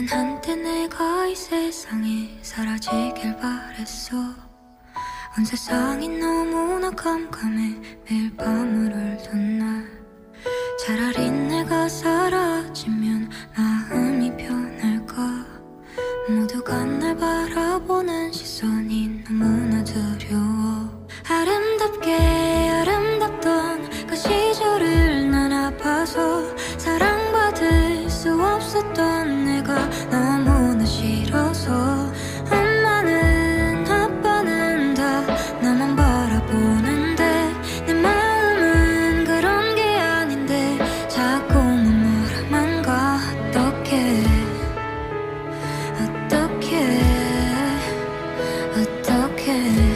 나는 한때 내가 이 세상에 사라지길 바랬어. 온 세상이 너무나 깜깜해 매일 밤을 울던 날. 차라리 내가 사라지면 마음이 편할까. 모두가 날 바라보는 시선이 너무나 두려워. 아름답게 아름답던 그 시절을 난 아파서 사랑받을 수 없었던 내가 너무나 싫어서. 엄마는 아빠는 다 나만 바라보는데 내 마음은 그런 게 아닌데 자꾸만 멀어만 가. 어떡해 어떡해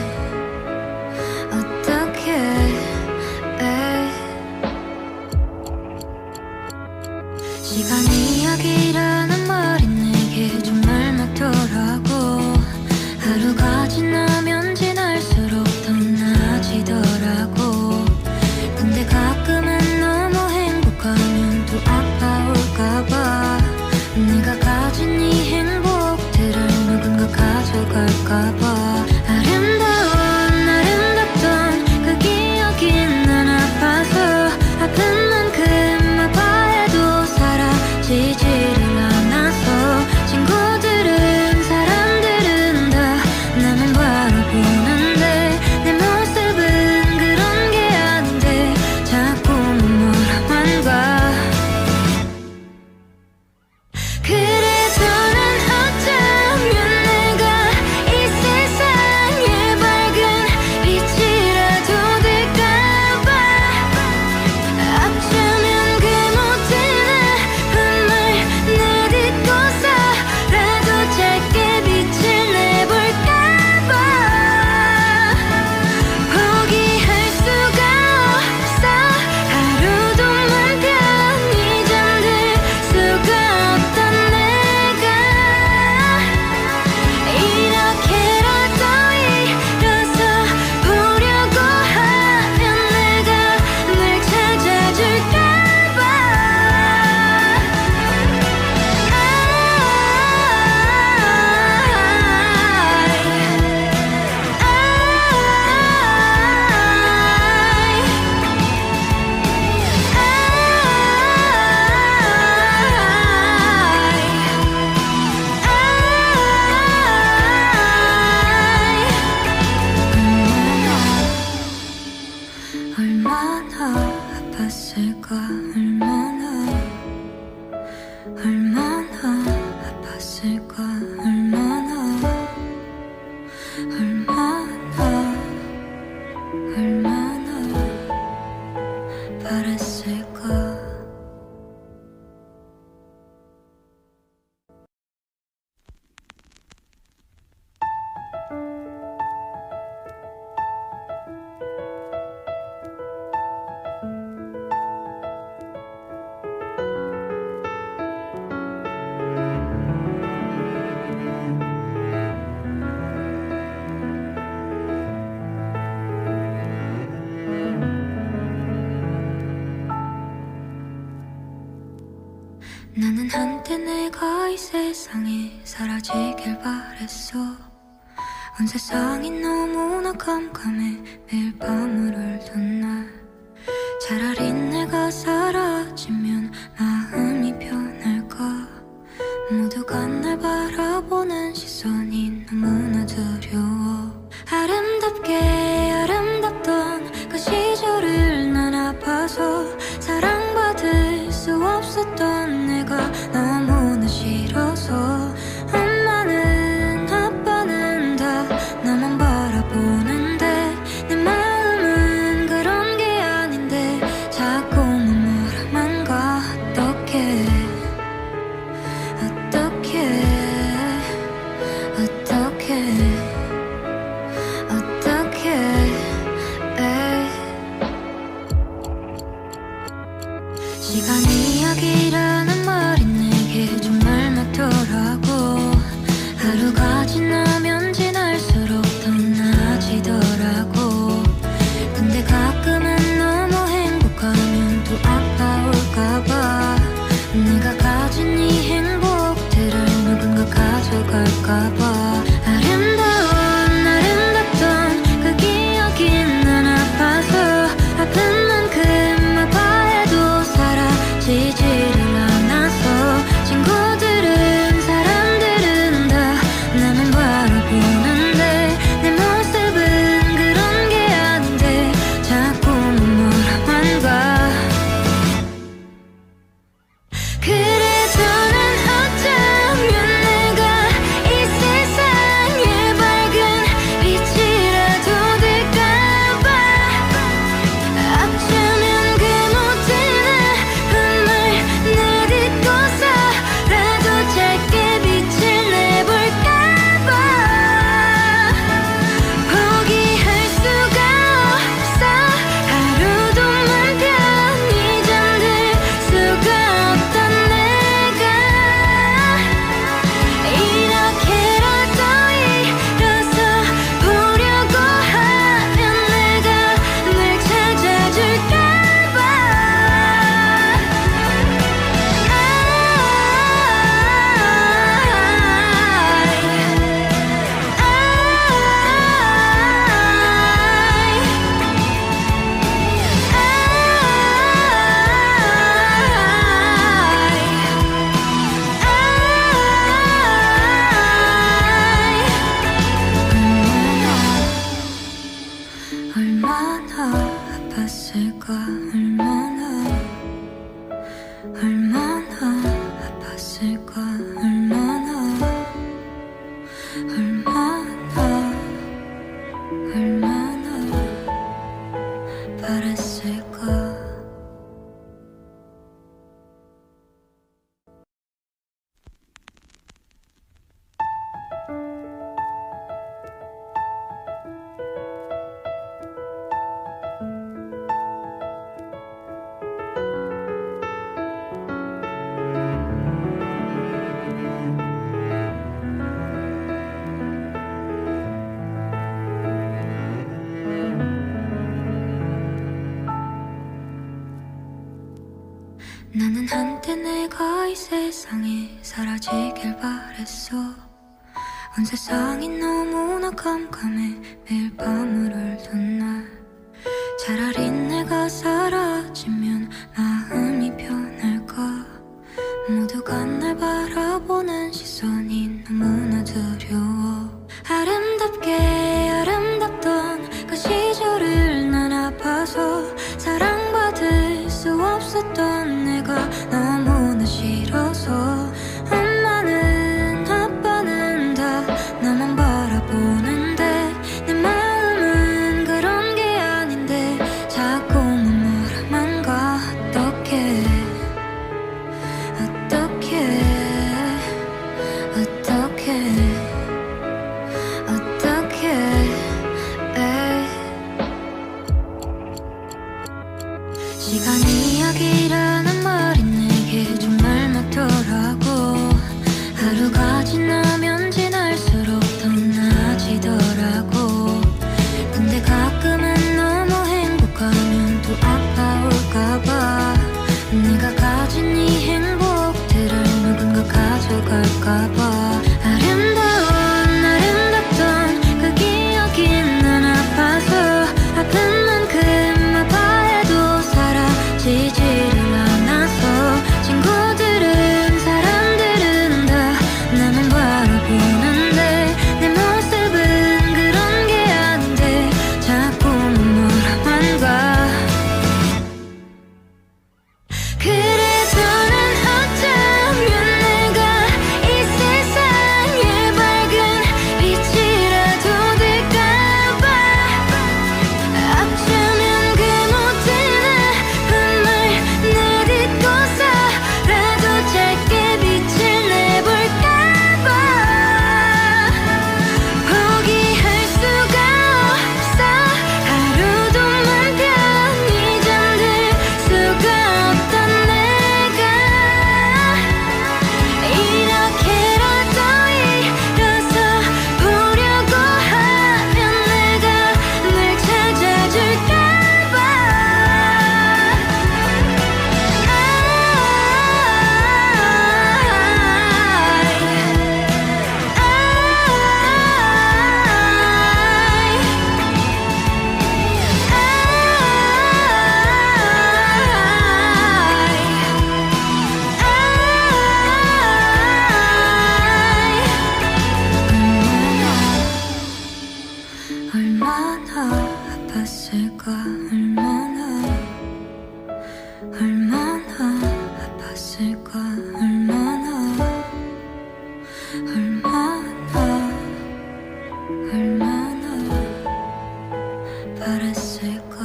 시간 이야기라는 말이 내게 정말 맞더라고. 하루가 지나면 지날수록 더 나아지더라고. 근데 가끔은 너무 행복하면 또 아파올까봐. 내가 가진 이 행복들을 누군가 가져갈까봐. 아름다운 아름답던 그 기억이 난 아파서 아픈 만큼 아파해도 사라지지를 않아서. 친구들은 사람들은 다 나만 바라보는데 내 모습은 그런 게 아닌데 자꾸만 멀어만 가. 그래도 난 어쩌면 내가 이 세상의 밝은 빛이라도 될까봐. 어쩌면 그 모든 아픔을 내딛고서라도 짧게 빛을 내볼까봐. 포기할 수가 없어. 하루도 맘 편히 잠들 수가 없던 내가 이렇게라도 일어서 보려고 하면 내가 널 찾아줄까봐. 얼마나 아팠을까. 얼마나 아팠을까. 얼마나 바랬을까. 나는 한때 내가 이 세상에 사라지길 바랬어. 온 세상이 너무나 깜깜해 매일 밤을 울던 날. 차라리 내가 사라지면 마음이 편할까. 모두가 날 바라보는 시선이 너무나 두려워. 아름답게 아름답던 그 시절을 난 아파서 사랑받을 수 없었던 내가 너무나 싫어서. 엄마는 아빠는 다 나만 바라보는데 내 마음은 그런 게 아닌데 자꾸만 멀어만 가. 어떡해 바랬어. 온 세상이 너무나 깜깜해 매일 밤을 울던 날. 차라리 내가 사라지면 마음이 편할까. 모두가 날 바라보는 시선이 너무나 두려워. 아름답게 아름답던 그 시절을 난 아파서 사랑받을 수 없었던 내가 너무나 싫어서. 엄마는 아빠는 다 나만 바라보는데 내 마음은 그런 게 아닌데 자꾸만 뭐라만 가. 어떡해 어떡해 시간 이야기라는 말이 내게 정말 맞더라고. 하루가 지나면 지날수록 더 나아지더라고. 근데 가끔은 너무 행복하면 또 아파올까봐. 내가 가진 이 행복들을 누군가 가져갈까봐. 아름답던 그 기억이 난 아파서 아픈 만큼 아파해도 사라지지를 않아서. 친구들은 사람들은 다 나만 바라보는데 내 모습은 그런 게 아닌데 자꾸만 뭐라만 가. 그래서 난 어쩌면 내가 이 세상에 밝은 빛이라도 될까봐. 어쩌면 그 모든 아픔을 내딛고서라도 짧게 빛을 내볼까봐. 포기할 수가 없어. 하루도 맘 편히 잠들 수가 없던 내가 이렇게라도 일어서 보려고 하면 내가 널 찾아줄까봐. 얼마나 아팠을까. 얼마나 아팠을까. 얼마나 바랬을까.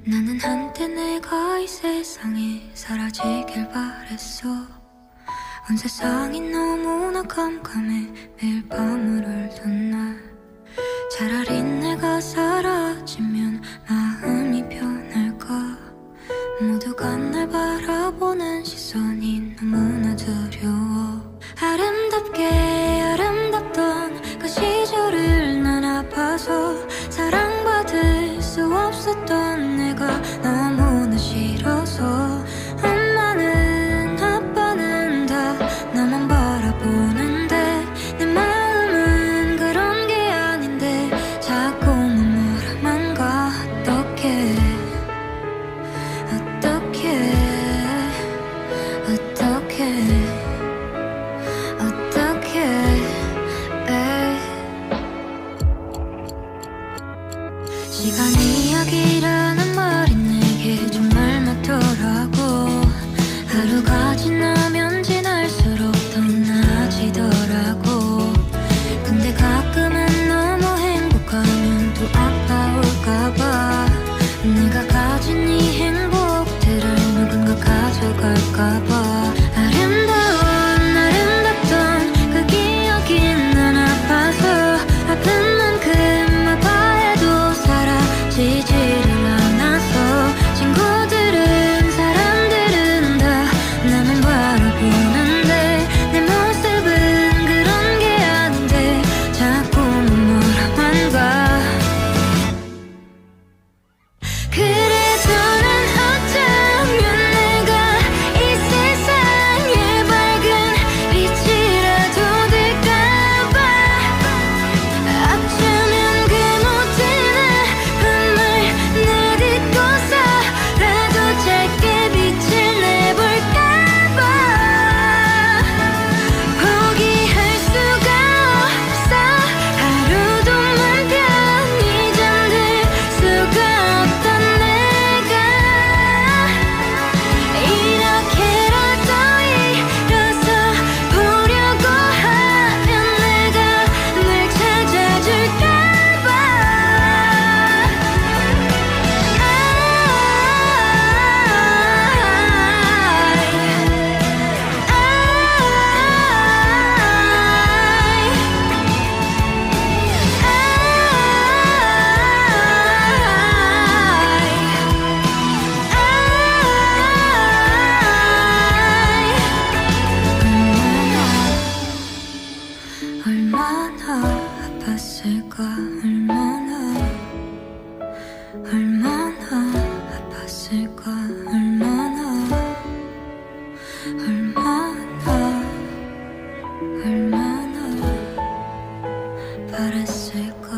나는 한때 내가 이 세상에 사라지길 바랬어. 온 세상이 너무나 깜깜해 매일 밤을 울던 날. 차라리 내가 사라지면 마음이 편할까. 모두가 날 바라보는 시선이 너무나 두려워. 아름답게 아름답던 그 시절을 난 아파서 사랑받을 수 없었던 내가 너무나 싫어서. 엄마는 아빠는 다 나만 바라보는데 내 마음은 그런 게 아닌데 자꾸만 얼마나 아팠을까 얼마나 아팠을까 얼마나 바랬을까.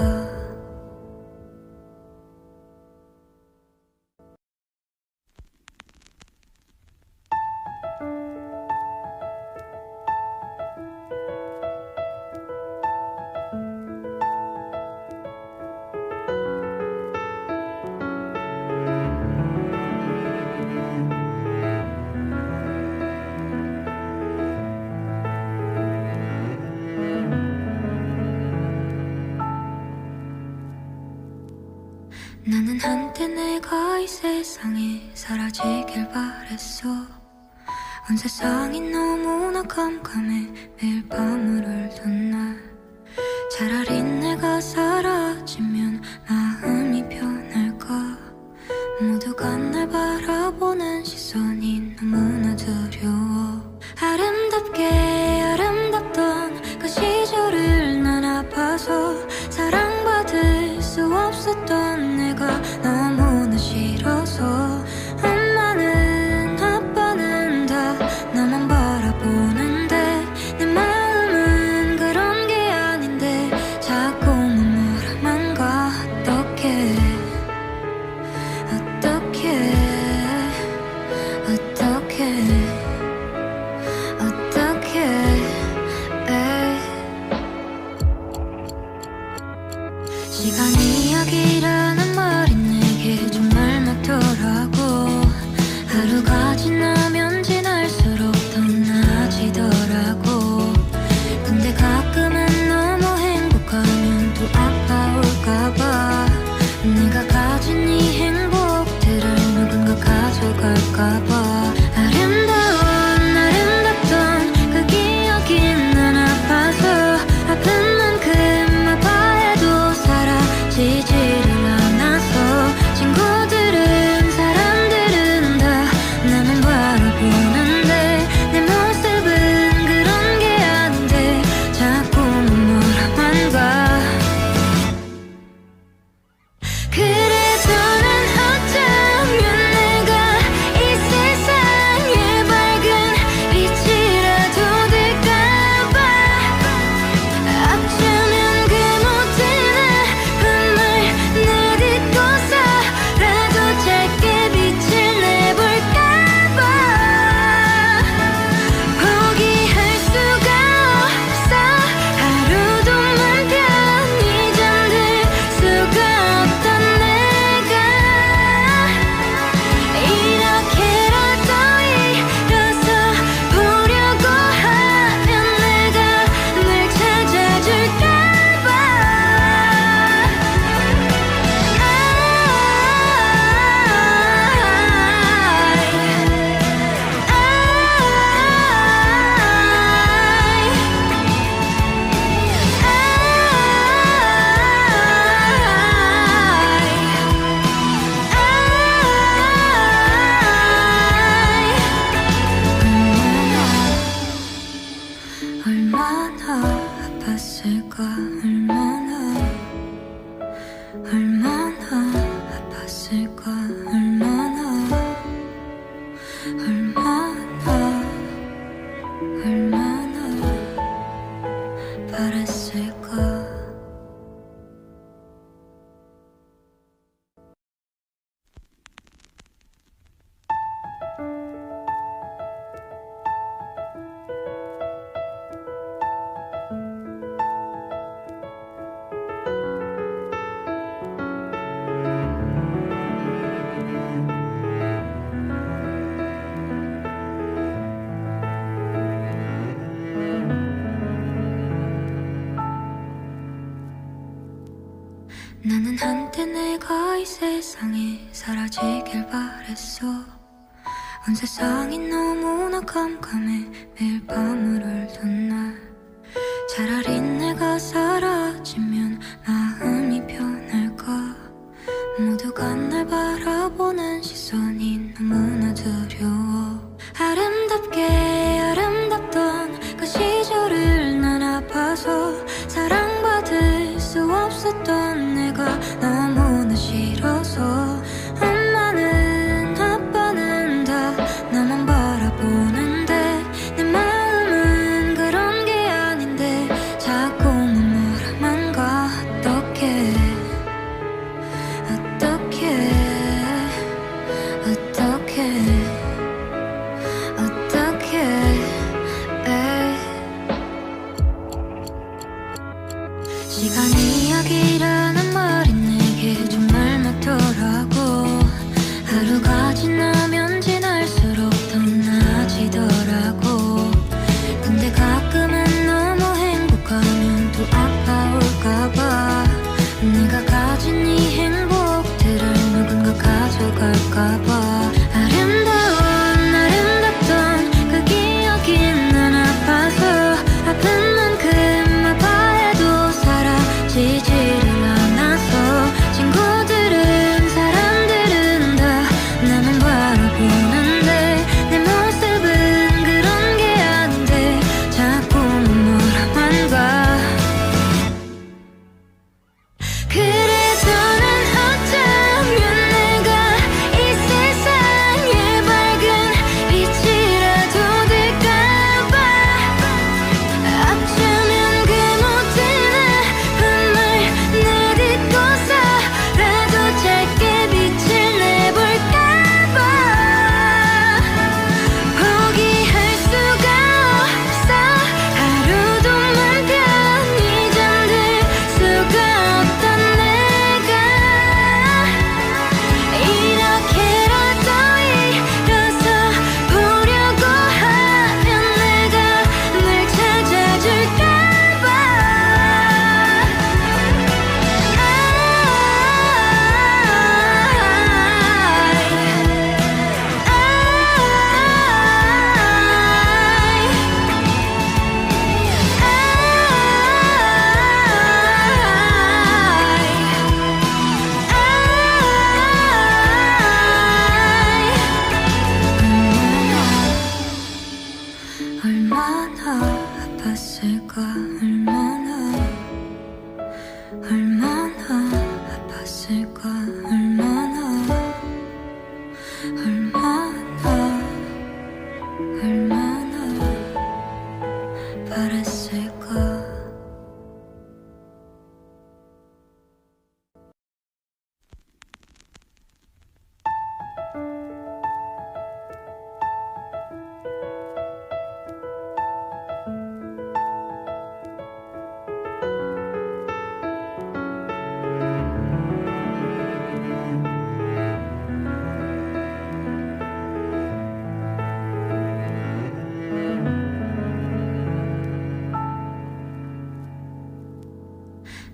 나는 한때 내가 이 세상에 사라지길 바랬어. 온 세상이 너무나 깜깜해 매일 밤을 울던 날. 차라리 내가 사라지면 마음이 편할까. 모두가 날 바라보는 시선이 너무나 두려워. 아름답던 그 시절을 난 아파서 사랑받을 수 없었던 내가 너무나 싫어서. 엄마는 아빠는 다 나만 바라보는데 내 마음은 그런 게 아닌데 자꾸만 뭐라만 가. 어떡해 시간 이야기라는 말이 내게 정말 맞더라고. 하루가 지나면 지날수록 더 나아지더라고. 근데 가끔은 너무 행복하면 또 아파올까봐. 내가 가진 이 행복들을 누군가 가져갈까봐. 아름답던 그 기억이 난 아파서 아픈 만큼 아파해도 사라지지를 않아서. 친구들은 사람들은 다 나만 바라보는데 내 모습은 그런 게 아닌데 자꾸만 뭐라만 가. 그래도 난 어쩌면 내가 이 세상에 밝은 빛이라도 될까봐. 어쩌면 그 모든 아픔을 내딛고서라도 짧게 빛을 내볼까봐. 포기할 수가 없어. 하루도 맘 편히 잠들 수가 없던 내가 이렇게라도 일어서 보려고 하면 내가 널 찾아줄까봐. 얼마나 아팠을까 얼마나 아팠을까 얼마나 바랬을까. 나는 한때 내가 이 세상에 사라지길 바랬어. 온 세상이 너무나 깜깜해 매일 밤을 울던 날. 차라리 내가 사라지면 마음이 편할까. 모두가 날 바라보는 시선이 너무나 두려워. 아름답던 그 시절을 난 아파서 시간 이야기라는 말이 내게 정말 맞더라고. 하루가 지나면 지날수록 더 나아지더라고. 근데 가끔은 너무 행복하면 또 아파올까봐, 내가 가진 이 행복들을 누군가 가져갈까봐. 아름답던 그 기억이 난 아파서 아픈 만큼 아파해도 사라지지를 않아서. 친구들은 사람들은 다 나만 바라보는데 내 모습은 그런 게 아닌데 자꾸만 뭐라만 가. 그래서 난 어쩌면 내가 이 세상에 밝은 빛이라도 될까봐. 어쩌면 그 모든 아픔을 내딛고서라도 짧게 빛을 내볼까봐. 포기할 수가 없어. 하루도 맘 편히 잠들 수가 없던 내가 이렇게라도 일어서 보려고 하면 내가 널 찾아줄까봐. 얼마나 아팠을까. 얼마나 아팠을까. 얼마나 바랬을까.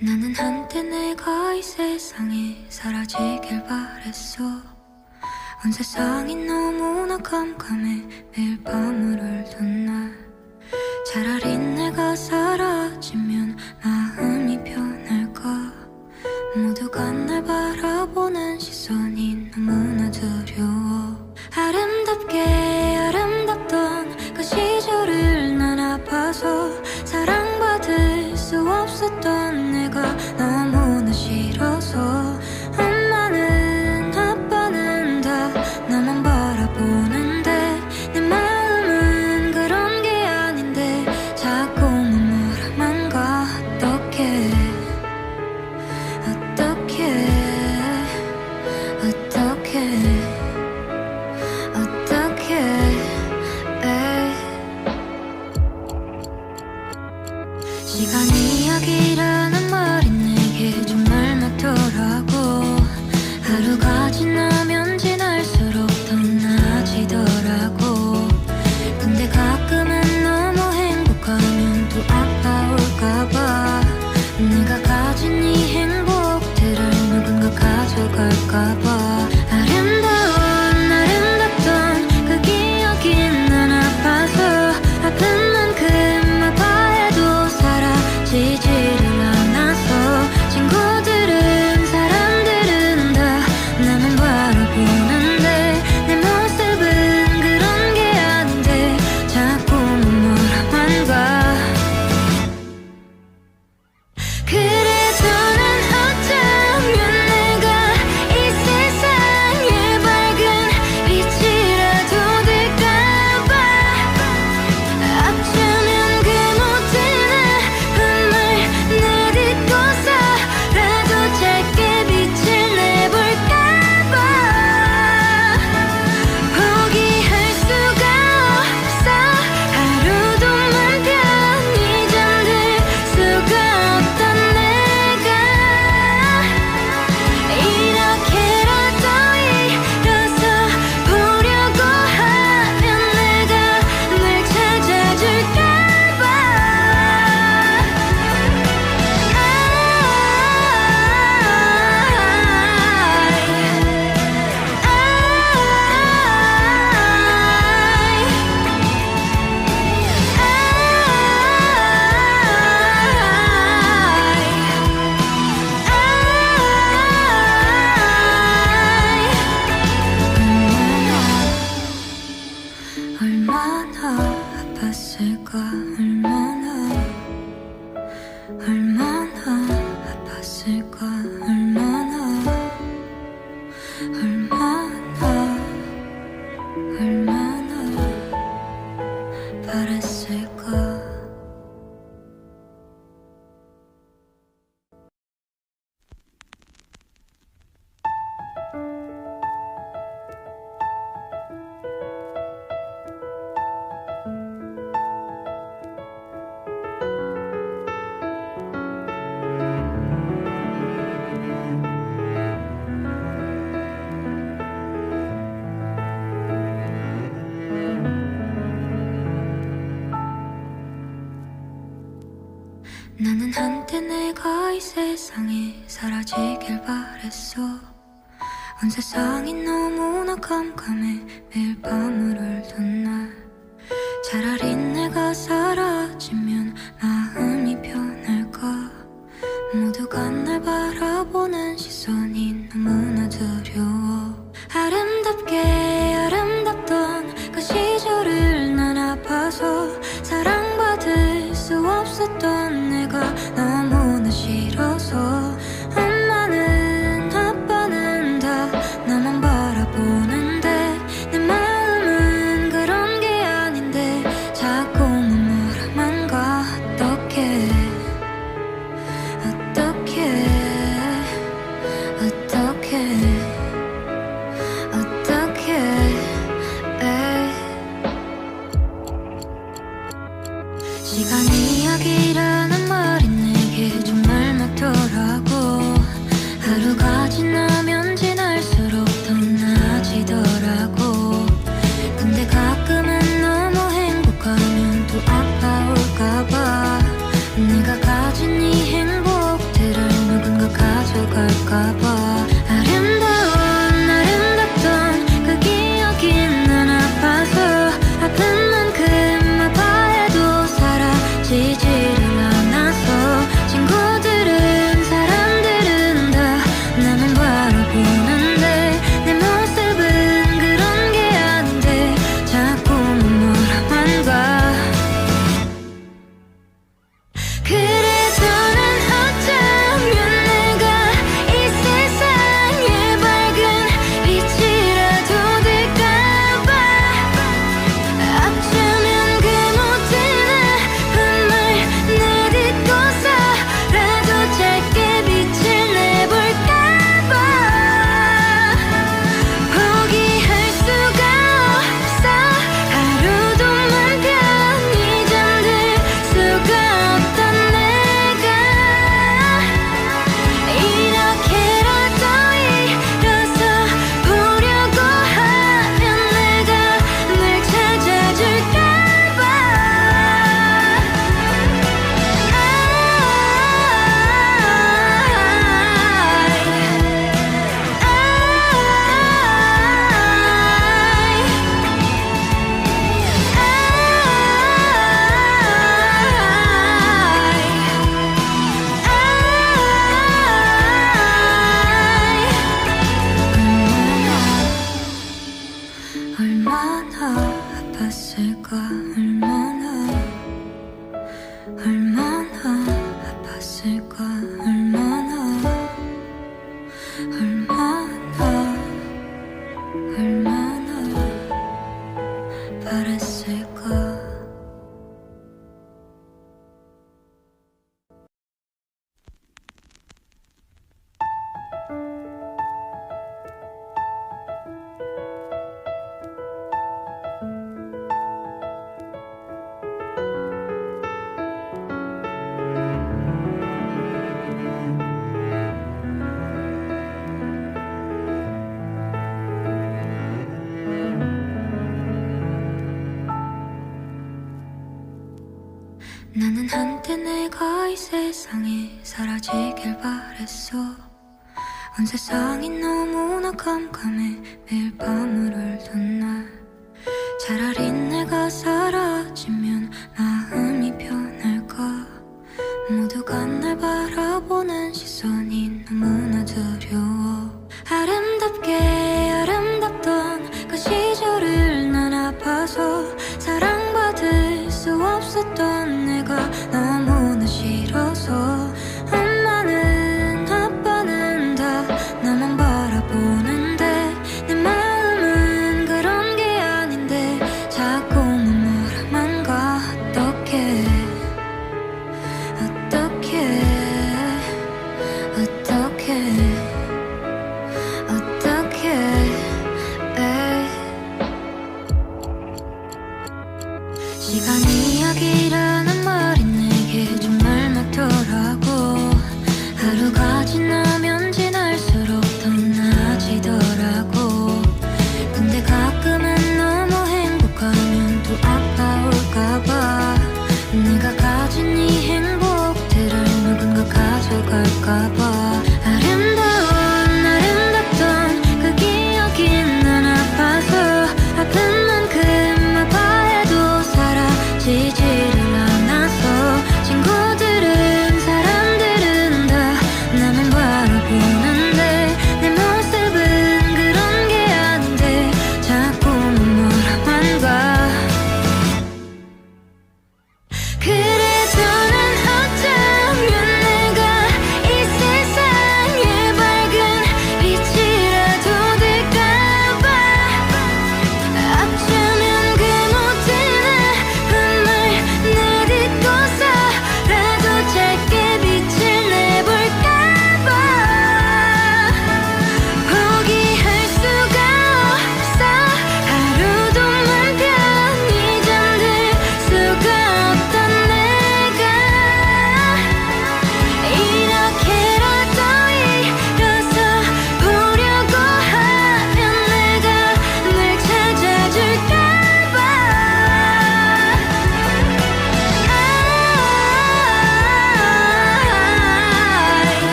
나는 한때 내가 이 세상에 사라지길 바랬어. 온 세상이 너무나 깜깜해 매일 밤을 울던 날. 차라리 내가 사라지면 마음이 편할까. 모두가 날 바라보는 시선이 너무나 두려워. 아름답던 그 시절을 난 아파서 사랑받을 수 없었던 내가 너무나 싫어서. 엄마는 아빠는 다 나만 바라보는데 내 마음은 그런 게 아닌데 자꾸만 뭐라만 가. 어떡해 시간 이야기라는 말이 내게 정말 맞더라고. 하루가 지나면 지날수록 더 나아지더라고. 근데 가끔은 너무 행복하면 또 아파올까봐, 내가 가진 이 행복들을 누군가 가져갈까봐. 아름답던 그 기억이 난 아파서 아픈 만큼 아파해도 사라지지를 않아서. 친구들은 사람 얼마나 아팠을까 얼마나 바랬을까. 나는 한때 내가 이 세상에 사라지길 바랬어. 온 세상이 너무나 깜깜해 매일 밤을 울던 날. 차라리 내가 사라지면 마음이 편할까. 모두가 날 바라보는 시선이 너무나 두려워. 아름답게 아름답던 그 시절을 난 아파서 사랑받을 수 없었던 내가 너무나 싫어서. 엄마는 아빠는 다 나만 바라보는데 내 마음은 그런 게 아닌데 자꾸만 뭐라만 가. 어떡해 시간 이야기라는 말이 내게 정말 맞더라고. 하루가 지나면 지날수록 더 나아지더라고. 근데 가끔은 너무 행복하면 또 아파올까봐. 내가 가진 이 행복들을 누군가 가져갈까봐. 아름답던 그 기억이 난 아파서 아픈 만큼 아파해도 사라지지를 않아서. 친구들은 사람들은 다 나만 바라보는데 내 모습은 그런 게 아닌데 자꾸만 뭐라만 가. 그래도 난 어쩌면 내가 이 세상에 밝은 빛이라도 될까봐. 어쩌면 그 모든 아픔을 내딛고서라도 짧게 빛을 내볼까봐. 포기할 수가 없어. 하루도 맘 편히 잠들 수가 없던 내가 이렇게라도 일어서 보려고 하면 내가 널 찾아줄까봐. 얼마나 아팠을까 얼마나 아팠을까 얼마나 바랬을까. 나는 한때 내가 이 세상에 사라지길 바랬어. 온 세상이 너무나 깜깜해 매일 밤을 울던 날. 차라리 내가 사라지면 마음이 편할까. 모두가 날 바라보는 시선이 너무나 두려워. 아름답게 아름답던 그 시절을 난 아파서 사랑받을 수 없었던 내가 너무나 싫어서.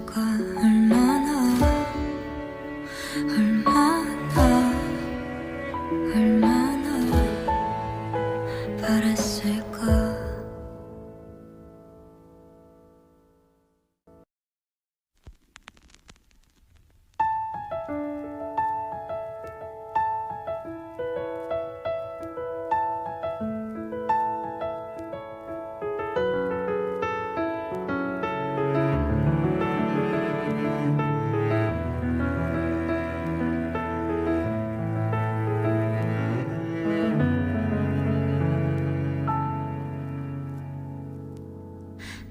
바랬을까 얼마나 바랬을까.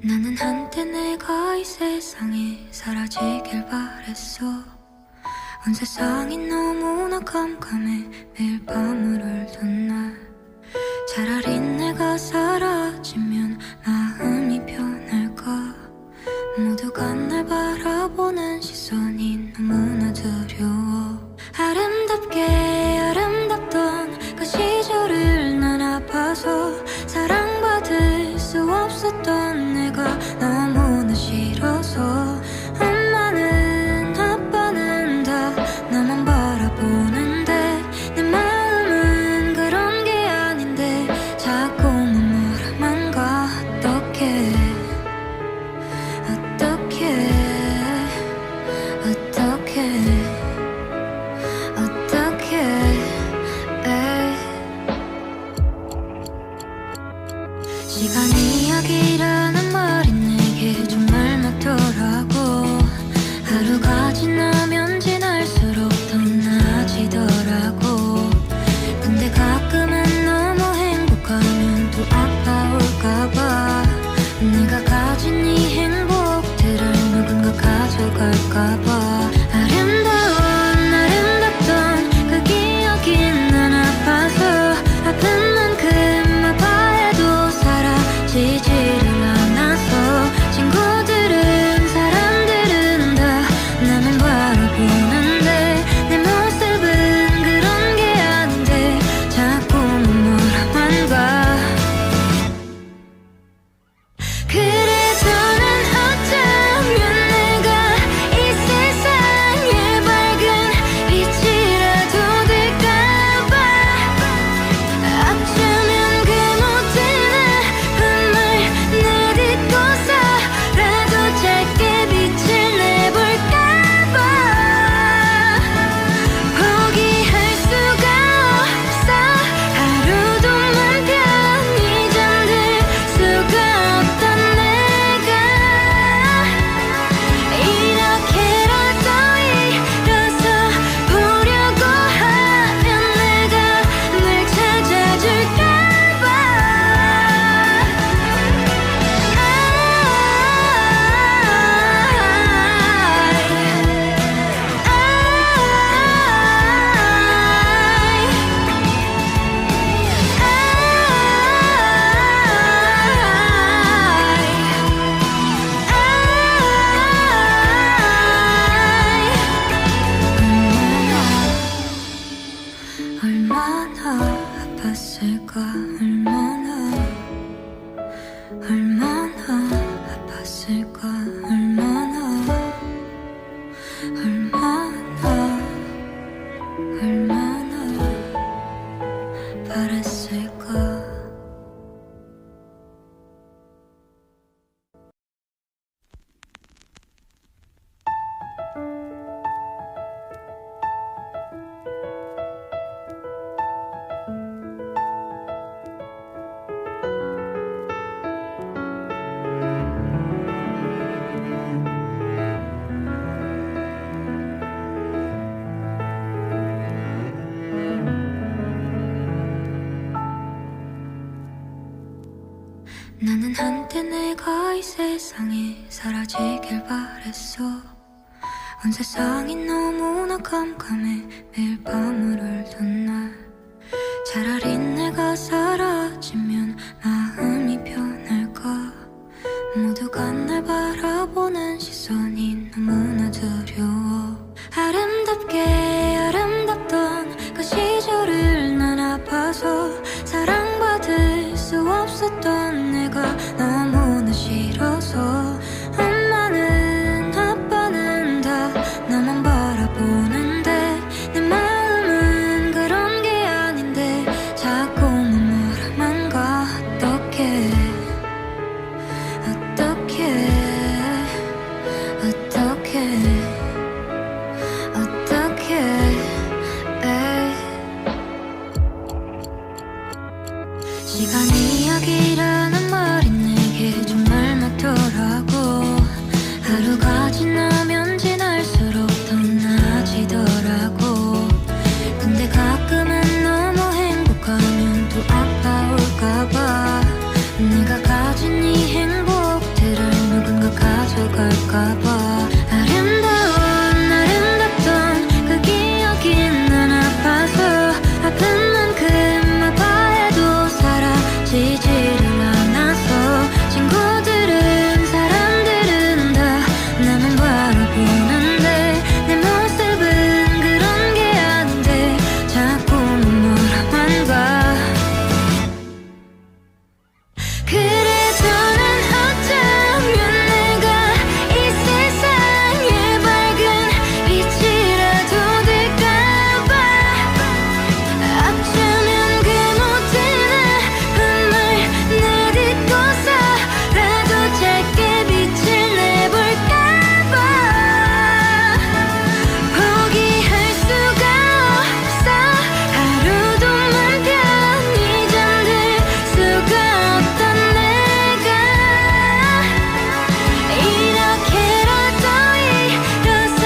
나는 한때 내가 이 세상에 사라지길 바랬어. 온 세상이 너무나 깜깜해 매일 밤을 울던 날. 차라리 내가 사라지면 마음이 편할까. 모두가 날 바라보는 시선이 너무나 두려워. 아름답게 아름답던 그 시절을 난 아파서 사랑받을 수 없었던 내가 너무나 싫어서. 엄마는 아빠는 다 나만 바라보는데 내 마음은 그런 게 아닌데 자꾸만 뭐라만 가. 어떡해 시간 이야기라는 말이 내게 정말 맞더라고. 하루가 지나면 지날수록 더 나아지더라고. 근데 가끔은 너무 행복하면 또 아파올까봐. 내가 가진 이 행복들을 누군가 가져갈까봐. 아름답던 그 기억이 난 아파서 아픈 만큼 아파해도 사라지지를 않아서. 친구들은 사람들은 다 나만 바라보는데 내 모습은 그런 게 아닌데 자꾸만 뭐라만 가. 그래서 난 어쩌면 내가 이 세상에 밝은 빛이라도 될까봐. 어쩌면 그 모든 아픔을 내딛고서라도 짧게 빛을 내볼까봐. 포기할 수가 없어. 하루도 맘 편히 잠들 수가 없던 내가 이렇게라도 일어서 보려고 하면 내가 널 찾아줄까봐. 얼마나 아팠을까. 얼마나 아팠을까. 얼마나 바랬을까. 나는 한때 내가 이 세상에 사라지길 바랬어. 온 세상이 너무나 깜깜해 매일 밤을 울던 날. 차라리 내가 사라지면 마음이 편할까. 모두가 날 바라보는 시선이 너무나 두려워. 아름답게 아름답던 그 시절을 난 아파서 사랑받을 수 없었던 내가 너무나 싫어서. 엄마는 아빠 바라보는데 내 모습은 그런 게 아닌데 자꾸만 멀어만 가. 그래도 난 어쩌면 내가 이 세상의 밝은 빛이라도 될까봐. 어쩌면 그 모든 아픔을 내딛고서라도 짧게 빛을 내볼까봐. 포기할 수가 없어. 하루도 맘 편히 잠들 수가 없던 내가 이렇게라도 일어서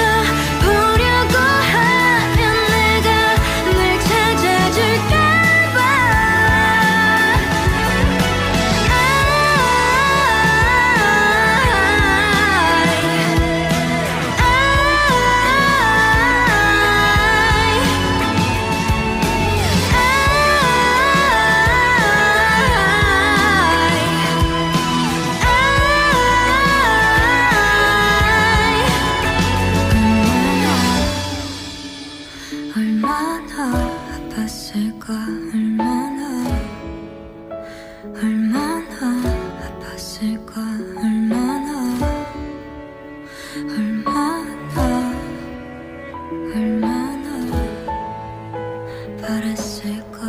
보려고 하면 내가 널 찾아줄까봐. 얼마나 아팠을까. 얼마나 아팠을까. 얼마나 바랬을까.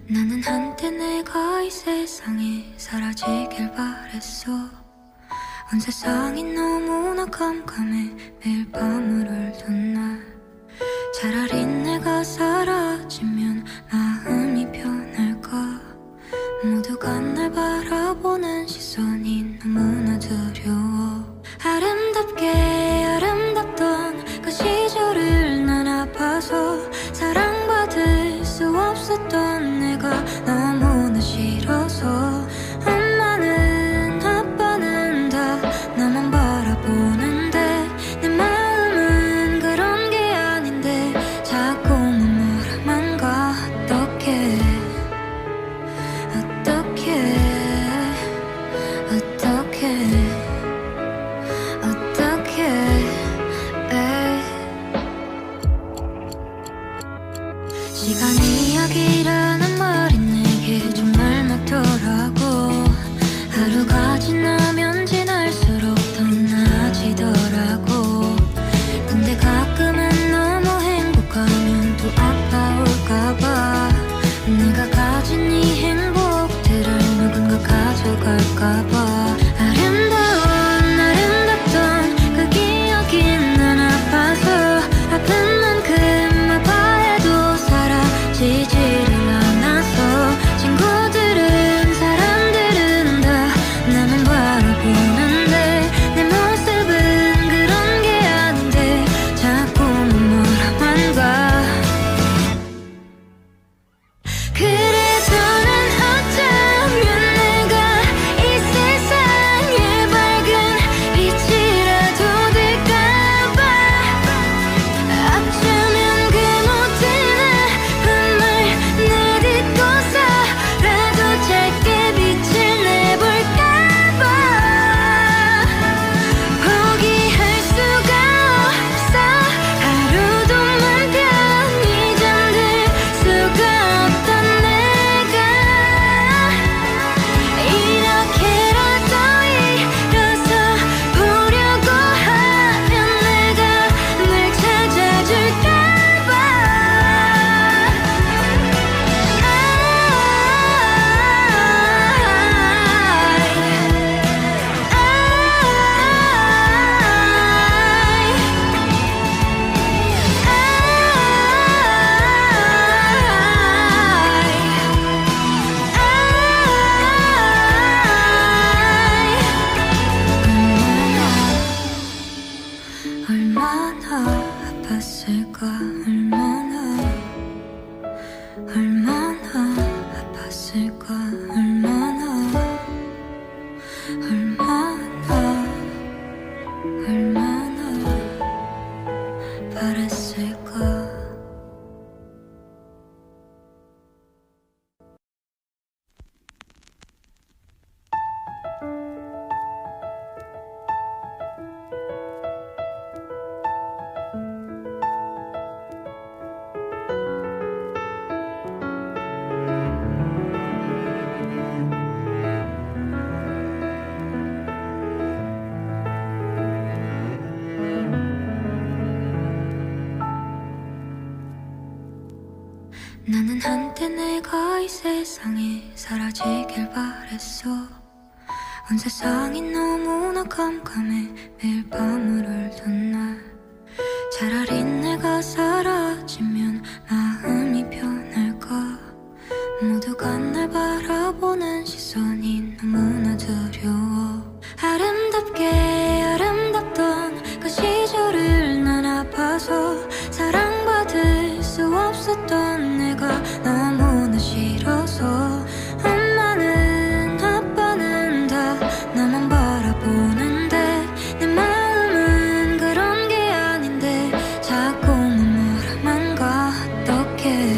나는 한때 내가 이 세상에 사라지길 바랬어. 온 세상이 너무나 깜깜해 매일 밤을 울던 날. 차라리 내가 사라지면 마음이 편할까. 모두가 날 바라보는 시선이 너무나 두려워. 아름답게 아름답던 그 시절을 난 아파서 사랑받을 수 없었던 내가 너무나 싫어서. 엄마는 아빠는 다 나만 바라보는데 내 마음은 그런 게 아닌데 자꾸만 아팠을까 얼마나 아팠을까 얼마나 바랬을까. 나는 한때 내가 이 세상에 사라지길 바랬어. 온 세상이 너무나 깜깜해 매일 밤을 울던 날. 차라리 내가 사라지면 마음이 편할까. 모두가 날 바라보는 시선이 너무나 두려워. 아름답던 그 시절을 난 아파서 사랑받을 수 없었던 내가 너무나 싫어서. 엄마는 아빠는 다 나만 바라보는데 내 마음은 그런 게 아닌데 자꾸만 뭐라만 가. 어떡해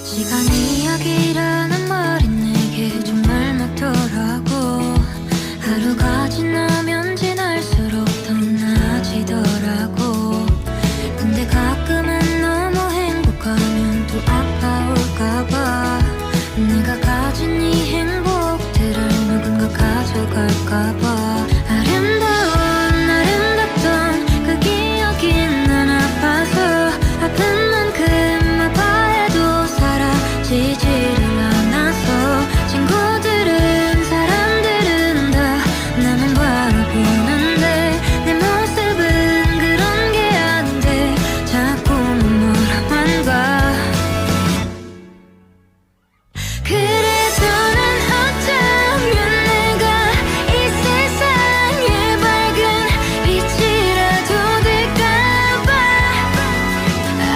시간 이야기라는 말이 내게 정말 맞더라고. 하루가 지나면 지날수록 더 나아지더라고. 근데 가끔은 너무 행복하면 또 아파올까봐. 내가 가진 이 행복들을 누군가 가져갈까봐. 아름답던 그 기억이 난 아파서 아픈 만큼 아파해도 사라지지를 않아서. 친구들은 사람들은 다 나만 바라보는데 내 모습은 그런 게 아닌데 자꾸만 뭐라만 가. 그래서 난 어쩌면 내가 이 세상의 밝은 빛이라도 될까봐.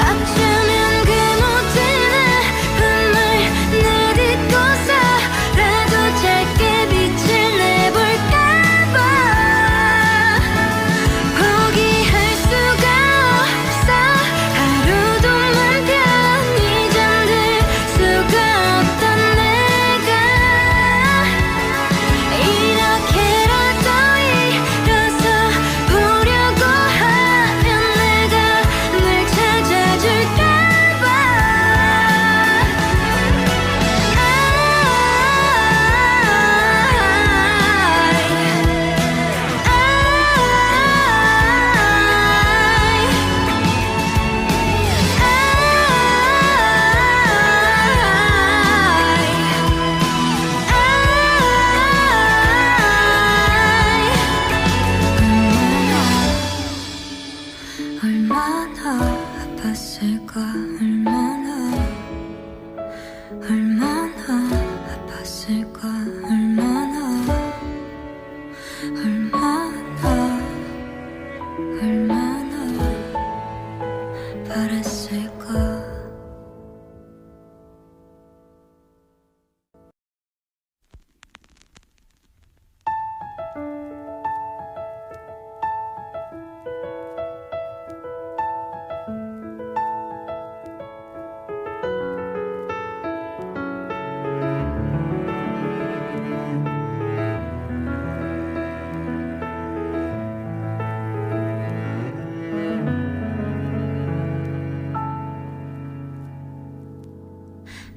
어쩌면 그 모든 아픔을 내딛고서라도 짧게 빛을 내볼까봐. 포기할 수가 없어. 하루도 맘 편히 잠들 수가 없던 내가 이렇게라도 일어서 보려고 하면 내가 널 찾아줄까봐. 얼마나 아팠을까 얼마나 아팠을까 얼마나 바랬을까.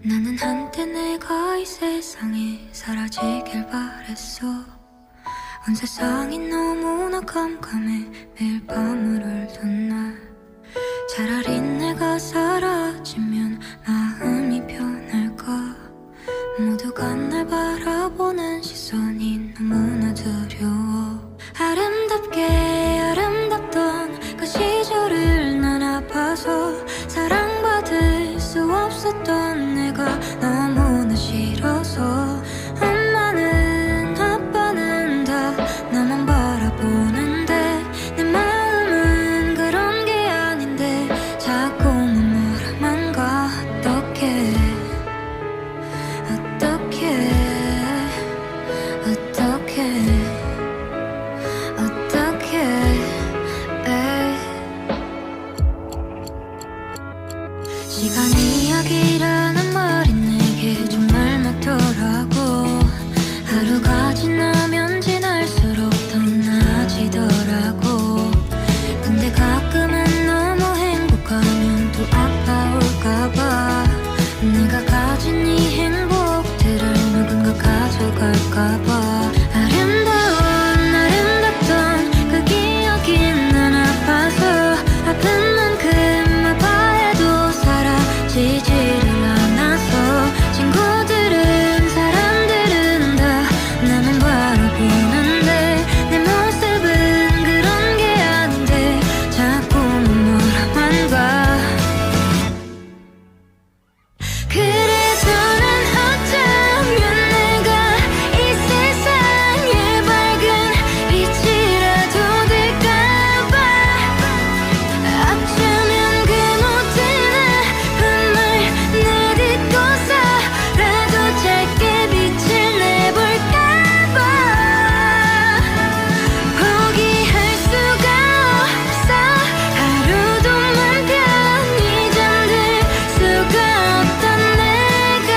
나는 한때 내가 이 세상에 사라지길 바랬어. 온 세상이 너무나 깜깜해 매일 밤을 울던 날. 차라리 내가 사라지면 마음이 편할까. 모두가 날 바라보는 시선이 너무나 두려워. 아름답던 그 시절을 난 아파서 사랑받을 수 시간이 약이라는 말이 내게 정말 맞더라고. 하루가 지나면 지날수록 더 나아지더라고. 근데 가끔은 너무 행복하면 또 아파올까봐. 내가 가진 이 행복들을 누군가 가져갈까봐. 아름답던 그 기억이 난 아파서 아픈 만큼 아파해도 사라지지를 않아서. 친구들은 사람들은 다 나만 바라보는데 내 모습은 그런 게 아닌데 자꾸 뭐라만 가. 그래서 난 어쩌면 내가 이 세상의 밝은 빛이라도 될까봐. 어쩌면 그 모든 아픔을 내딛고서라도 짧게 빛을 내볼까봐. 포기할 수가 없어. 하루도 맘 편히 잠들 수가 없던 내가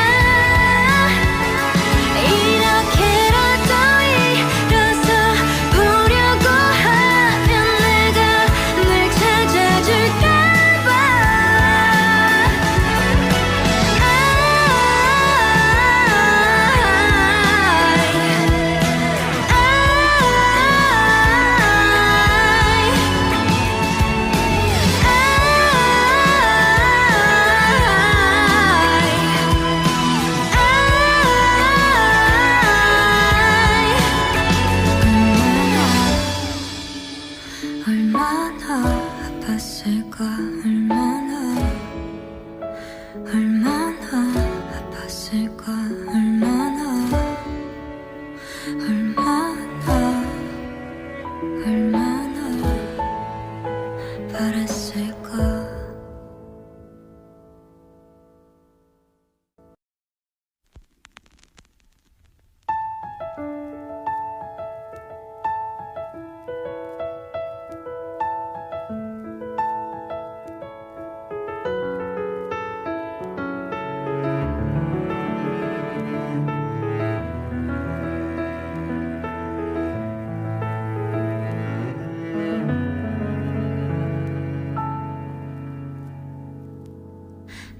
이렇게라도 일어서 보려고 하면 내가 널 찾아줄까봐. 얼마나 아팠을까. 얼마나 아팠을까. 얼마나 바랬을까.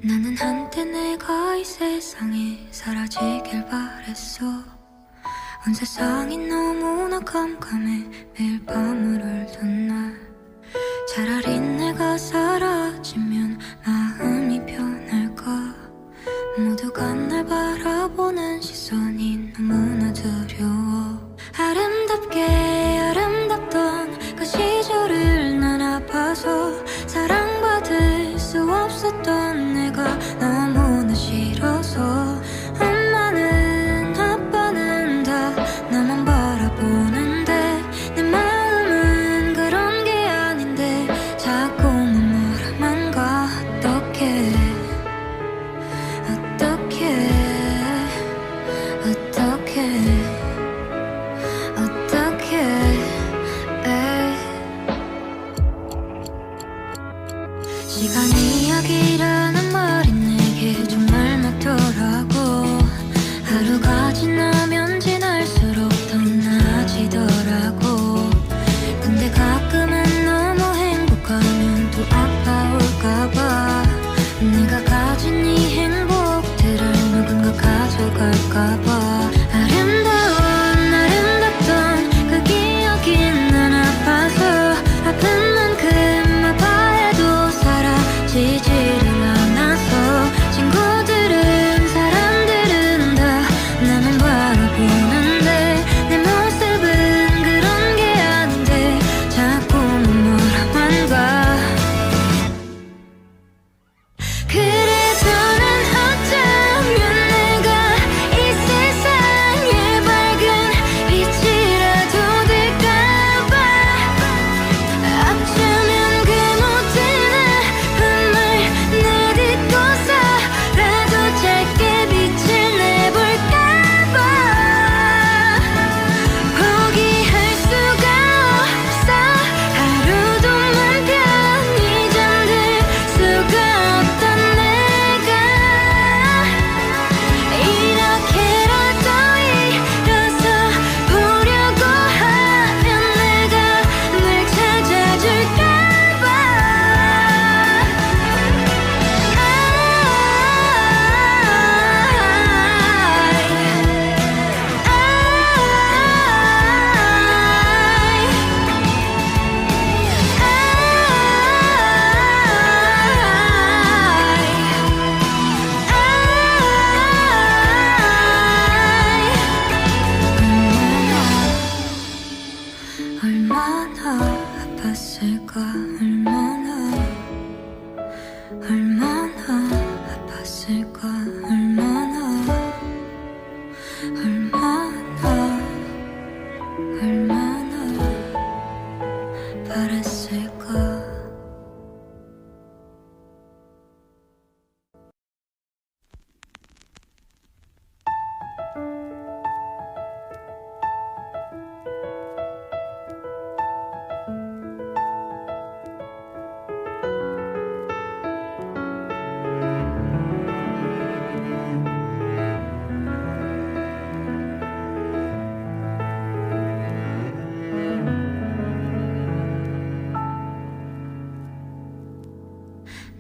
나는 한때 내가 이 세상에 사라지길 바랬어. 온 세상이 너무나 깜깜해 매일 밤을 울던 날. 차라리 내가 사라지면 마음이 편할까. 모두가 날 바라보는 시선이 너무나 두려워. 아름답던 그 시절을 난 아파서 사랑받을 수 없었던 내가 너무나 싫어서. 엄마는 아빠는 다 나만 바라보는데 내 마음은 그런 게 아닌데 자꾸만 뭐라만 가. 어떡해 시간이 약이라는 말이 내게 정말 맞더라고. 하루가 지나면 지날수록 더 나아지더라고. 근데 가끔은 너무 행복하면 또 아파올까봐. 내가 가진 이 행복들을 누군가 가져갈까봐. 아름답던 그 기억이 난 아파서 아픈 만큼 아파해도 사라지지를 않아서. 친구들은 사람들은 다 나만 바라보는데 내 모습은 그런 게 아닌데 자꾸 뭐라만 가. 그래서 난 어쩌면 내가 이 세상의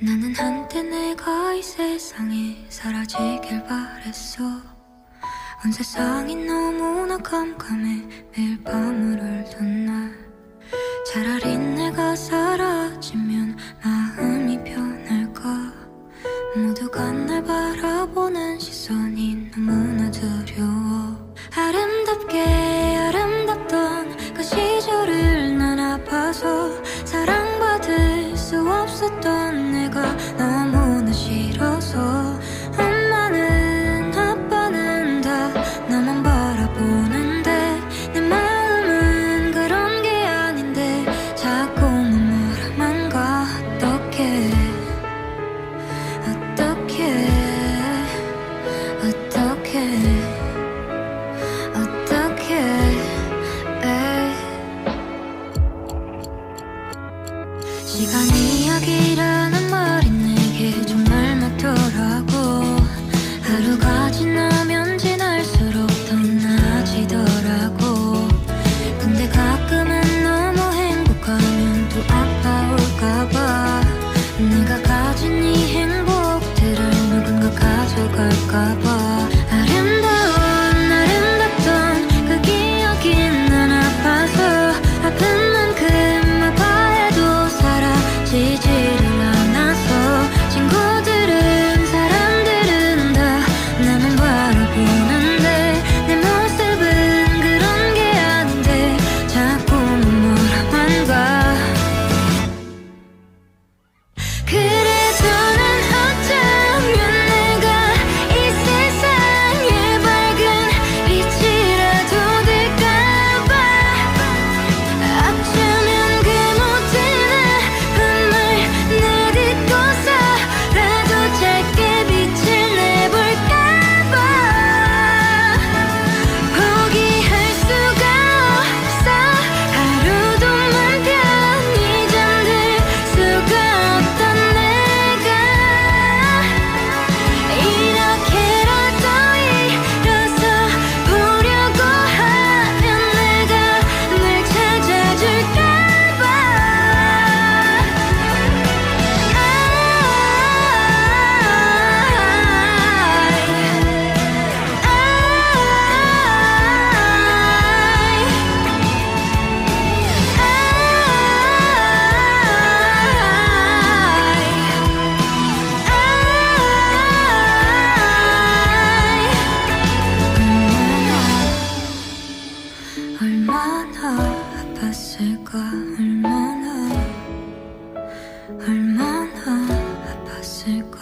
나는 한때 내가 이 세상에 사라지길 바랬어. 온 세상이 너무나 깜깜해 매일 밤을 울던 날. 차라리 내가 사라지면 마음이 편할까. 모두가 날 바라보는 시선이 너무나 두려워. 아름답게 아름답던 그 시절을 난 아파서 사랑받을 수 없었던 내가 너무나 싫어서. 엄마는 아빠는 다 나만 바라보는데 내 마음은 그런 게 아닌데 자꾸만 멀어만 가. 어떡해 어떡해 시간 이야기라는 말이 내게 정말 맞더라고. 하루가 지나면 지날수록 더 나아지더라고. 근데 가끔은 너무 행복하면 또 아파올까봐. 내가 가진 이 행복들을 누군가 가져갈까봐. 아름다운 아름답던 그 기억이 난 아파서 아픈 만큼 아파해도 사라지지를 않아서. 친구들은 사람들은 다 나만 바라보는데 내 모습은 그런 게 아닌데 자꾸만 멀어만 가. 그래도 난 어쩌면 내가 이 세상에 밝은 빛이라도 될까봐. 어쩌면 그 모든 아픔을 내딛고서라도 짧게 빛을 내볼까봐. 포기할 수가 없어. 하루도 맘 편히 잠들 수가 없던 내가 이렇게라도 일어서 보려고 하면 내가 널 찾아줄까봐. 얼마나 아팠을까. 얼마나 아팠을까.